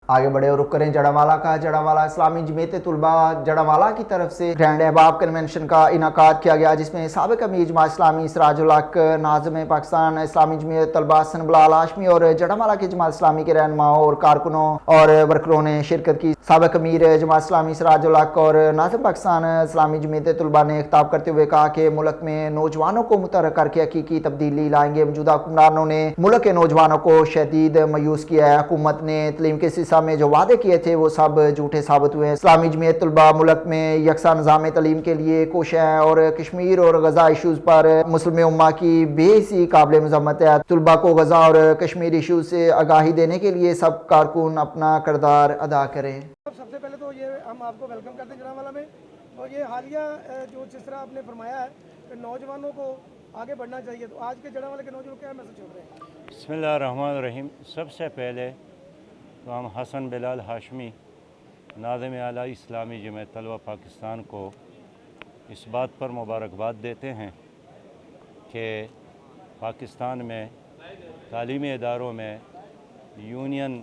आगे बढ़े और रुक करें जड़ावाला का। जड़ावाला इस्लामी जमीयत तुलबा जड़ावाला की तरफ से ग्रैंड अहबाब कन्वेंशन का इनकाद किया गया, जिसमें साबिक अमीर जमात इस्लामी सिराजुल हक, नाज़िम पाकिस्तान इस्लामी जमीयत तलबा हसन बिलाल हाशमी और जड़ावाला की जमात इस्लामी के रहनुमाओं और कारकुनों और वर्करों ने शिरकत की। साबिक अमीर जमात इस्लामी सिराजुल हक और नाज़िम पाकिस्तान इस्लामी जमीयत तुलबा ने खिताब करते हुए कहा कि मुल्क में नौजवानों को मुतहर्रिक करके हकीकी तब्दीली लाएंगे। मौजूदा हुक्मरानों ने मुल्क के नौजवानों को शदीद मायूस किया है। हुकूमत ने तलीम के सिलसिले में जो वादे किए थे वो सब झूठे साबित हुए हैं। इस्लामी जमीयत तुलबा मुल्क में यकसा निज़ाम तलीम के लिए कोशिश है और कश्मीर और गजा इशूज़ पर मुस्लिम उम्मा की बेहसी काबिल मज़म्मत है। तुलबा को गजा और कश्मीर इशूज़ से आगाही देने के लिए सब कारकुन अपना किरदार अदा करें। सबसे पहले तो ये हम आपको वेलकम करते हैं जड़ावाला में, और ये हालिया जो जिस तरह आपने फरमाया है कि नौजवानों को आगे बढ़ना चाहिए, तो आज के जड़ावाला के नौजवान क्या मैसेज छोड़ रहे हैं? बिस्मिल्लाहिर्रहमानिर्रहीम। सबसे पहले तो हम हसन बिलाल हाशमी नाज़िम आला इस्लामी जमीयत तलबा पाकिस्तान को इस बात पर मुबारकबाद देते हैं कि पाकिस्तान में तालीमी इदारों में यूनियन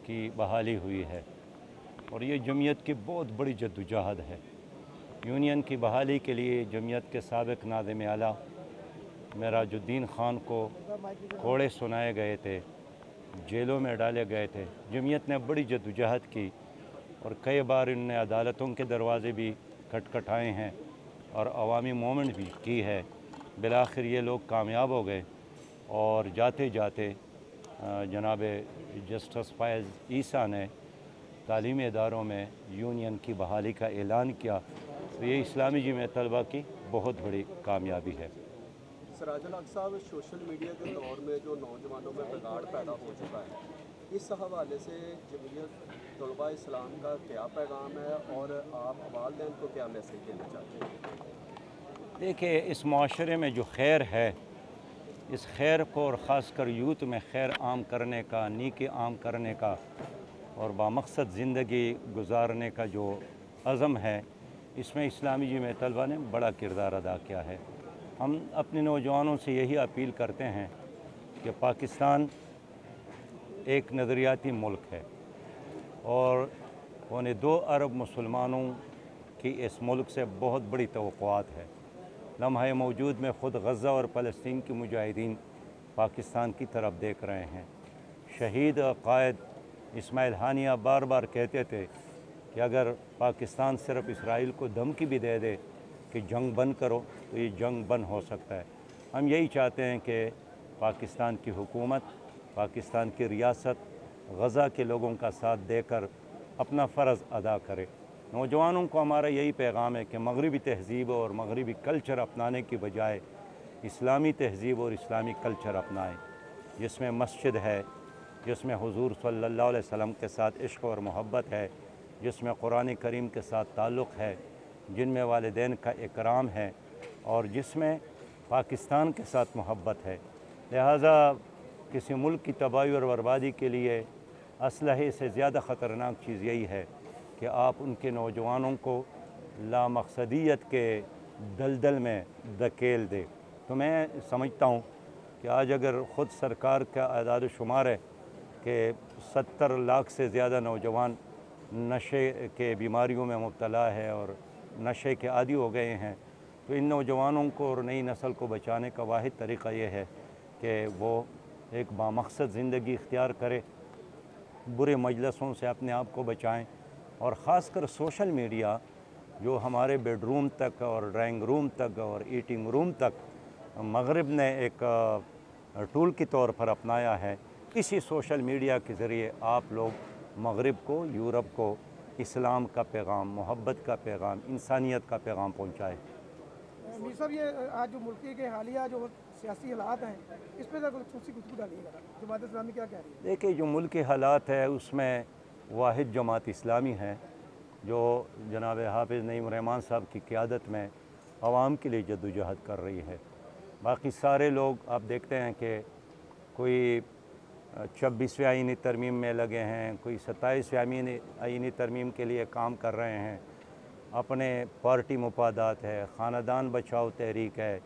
की बहाली हुई है और ये जमीयत की बहुत बड़ी जद्दोजहद है। यूनियन की बहाली के लिए जमीयत के साबिक नाज़िम आला मेराजुद्दीन ख़ान को कोड़े सुनाए गए थे, जेलों में डाले गए थे। जमीयत ने बड़ी जद्दोजहद की और कई बार इन्होंने अदालतों के दरवाज़े भी खटखटाए हैं और अवामी मूवमेंट भी की है। बिलाखिर ये लोग कामयाब हो गए और जाते जाते जनाब जस्टिस फैज़ ईसा ने तालीमी इदारों में यूनियन की बहाली का ऐलान किया। तो ये इस्लामी जमीयत तलबा की बहुत बड़ी कामयाबी है। सिराजुल हक साहब, सोशल मीडिया के दौर में जो नौजवानों में बिगाड़ पैदा हो चुका है, इस हवाले से जमीयत तलबा इस्लाम का क्या पैगाम है और आप वालिदैन को क्या मैसेज देना चाहते हैं? देखिए, इस माशरे में जो खैर है, इस खैर को और ख़ासकर यूथ में खैर आम करने का, नीकी आम करने का और बामकसद ज़िंदगी गुजारने का जो अज़म है, इसमें इस्लामी जमीयत तलबा ने बड़ा किरदार अदा किया है। हम अपने नौजवानों से यही अपील करते हैं कि पाकिस्तान एक नज़रियाती मुल्क है और 2 अरब मुसलमानों की इस मुल्क से बहुत बड़ी तवक्कुआत है। लम्हा मौजूद में ख़ुद गज़ा और फ़लस्तीन के मुजाहिदीन पाकिस्तान की तरफ देख रहे हैं। शहीद कायद इस्माइल हानिया बार बार कहते थे कि अगर पाकिस्तान सिर्फ इसराइल को धमकी भी दे दे कि जंग बंद करो तो ये जंग बंद हो सकता है। हम यही चाहते हैं कि पाकिस्तान की हुकूमत, पाकिस्तान की रियासत गज़ा के लोगों का साथ देकर अपना फ़र्ज़ अदा करे। नौजवानों को हमारा यही पैगाम है कि मगरबी तहज़ीब और मगरबी कल्चर अपनाने की बजाय इस्लामी तहज़ीब और इस्लामी कल्चर अपनाएं, जिसमें मस्जिद है, जिसमें हुज़ूर सल्लल्लाहु अलैहि वसल्लम के साथ इश्क़ और मोहब्बत है, जिसमें कुरान करीम के साथ ताल्लुक़ है, जिनमें वालिदैन का इकराम है और जिसमें पाकिस्तान के साथ मोहब्बत है। लिहाजा किसी मुल्क की तबाही और बर्बादी के लिए असलहे से ज़्यादा ख़तरनाक चीज़ यही है कि आप उनके नौजवानों को लामकसदियत के दलदल में धकेल दे। तो मैं समझता हूँ कि आज अगर ख़ुद सरकार का आदाद शुमार है कि 70 लाख से ज़्यादा नौजवान नशे के बीमारियों में मुब्तला है और नशे के आदी हो गए हैं, तो इन नौजवानों को और नई नस्ल को बचाने का वाहिद तरीक़ा ये है कि वो एक बामकसद ज़िंदगी इख्तियार करे, बुरे मजलसों से अपने आप को बचाएं और ख़ासकर सोशल मीडिया जो हमारे बेडरूम तक और ड्राइंग रूम तक और ईटिंग रूम तक मगरिब ने एक टूल के तौर पर अपनाया है, इसी सोशल मीडिया के ज़रिए आप लोग मगरिब को, यूरोप को इस्लाम का पैगाम, मोहब्बत का पैगाम, इंसानियत का पैगाम पहुँचाए। मीर साहब, ये आज जो मुल्क के हालिया जो सियासी हालात हैं, इस पर खुशी गुफ्तगू डालिएगा, जमात इस्लामी क्या कह रही है? देखिए, जो मुल्क के हालात है उसमें वाहिद जमात इस्लामी है जो जनाब हाफिज़ नईम रहमान साहब की क़ियादत में आवाम के लिए जद्दोजहद कर रही है। बाकी सारे लोग आप देखते हैं कि कोई 26वें आईनी तरमीम में लगे हैं, कोई 27वें आईनी तरमीम के लिए काम कर रहे हैं, अपने पार्टी मुफादात है, ख़ानदान बचाओ तहरीक है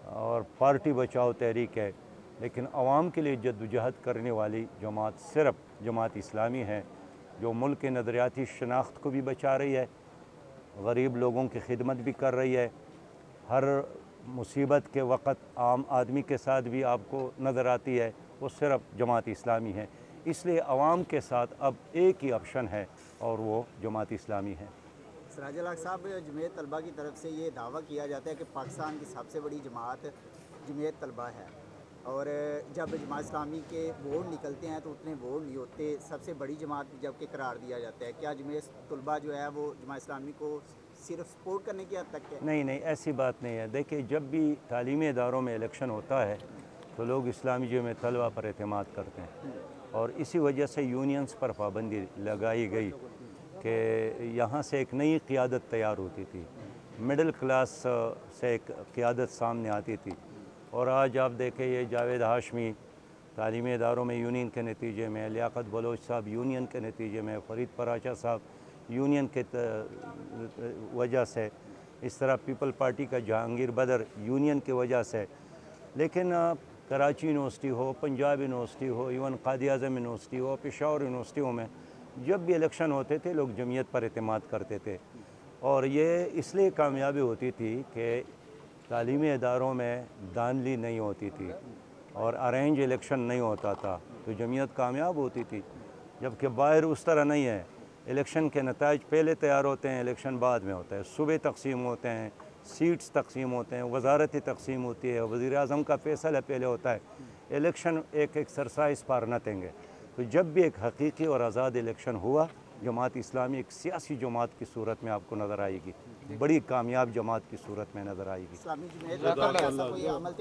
और पार्टी बचाओ तहरीक है, लेकिन आवाम के लिए जद्दोजहद करने वाली जमात सिर्फ जमात इस्लामी है, जो मुल्क के नज़रियाती शनाख्त को भी बचा रही है, गरीब लोगों की खिदमत भी कर रही है। हर मुसीबत के वक़्त आम आदमी के साथ भी आपको नज़र आती है, वो सिर्फ जमात इस्लामी है। इसलिए आवाम के साथ अब एक ही ऑप्शन है और वो जमात इस्लामी है। सिराजुल हक साहब, जमीयत तलबा की तरफ से ये दावा किया जाता है कि पाकिस्तान की सबसे बड़ी जमात जमीयत तलबा है, और जब जमात इस्लामी के वोट निकलते हैं तो उतने वोट नहीं होते, सबसे बड़ी जमात जबकि करार दिया जाता है। क्या जमीयत तलबा जो है वो जमात इस्लामी को सिर्फ सपोर्ट करने की हद तक है? नहीं नहीं, ऐसी बात नहीं है। देखिए, जब भी तालीमी इदारों में इलेक्शन होता है तो लोग इस्लामी जमीयत तलबा पर एतमाद करते हैं, और इसी वजह से यूनियंस पर पाबंदी लगाई गई कि यहाँ से एक नई क़ियादत तैयार होती थी, मिडिल क्लास से एक क़ियादत सामने आती थी। और आज आप देखें, ये जावेद हाशमी तालीमी इदारों में यूनियन के नतीजे में, लियाकत बलोच साहब यूनियन के नतीजे में, फ़रीद पराचा साहब यूनियन के वजह से, इस तरह पीपल पार्टी का जहांगीर बदर यूनियन की वजह से। लेकिन कराची यूनिवर्सिटी हो, पंजाब यूनिवर्सिटी हो, इवन कायद आज़म यूनिवर्सिटी हो, पेशावर यूनिवर्सिटियों में जब भी इलेक्शन होते थे लोग जमीयत पर एतमाद करते थे, और ये इसलिए कामयाबी होती थी कि तालीमी इदारों में धांधली नहीं होती थी और अरेंज इलेक्शन नहीं होता था, तो जमीयत कामयाब होती थी। जबकि बाहर उस तरह नहीं है, इलेक्शन के नताइज पहले तैयार होते हैं, इलेक्शन बाद में होता है। सूबे तकसीम होते हैं, सीट्स तकसीम होते हैं, वजारतें तकसीम होती है, वज़ीर आज़म का फैसला पहले होता है, इलेक्शन एक एक्सरसाइज पर नथिंग है। तो जब भी एक हकीकी और आज़ाद इलेक्शन हुआ, जमात इस्लामी एक सियासी जमात की सूरत में आपको नज़र आएगी, बड़ी कामयाब जमात की सूरत में नज़र आएगी। इस्लामी जमीयत तलबा का ऐसा कोई अमल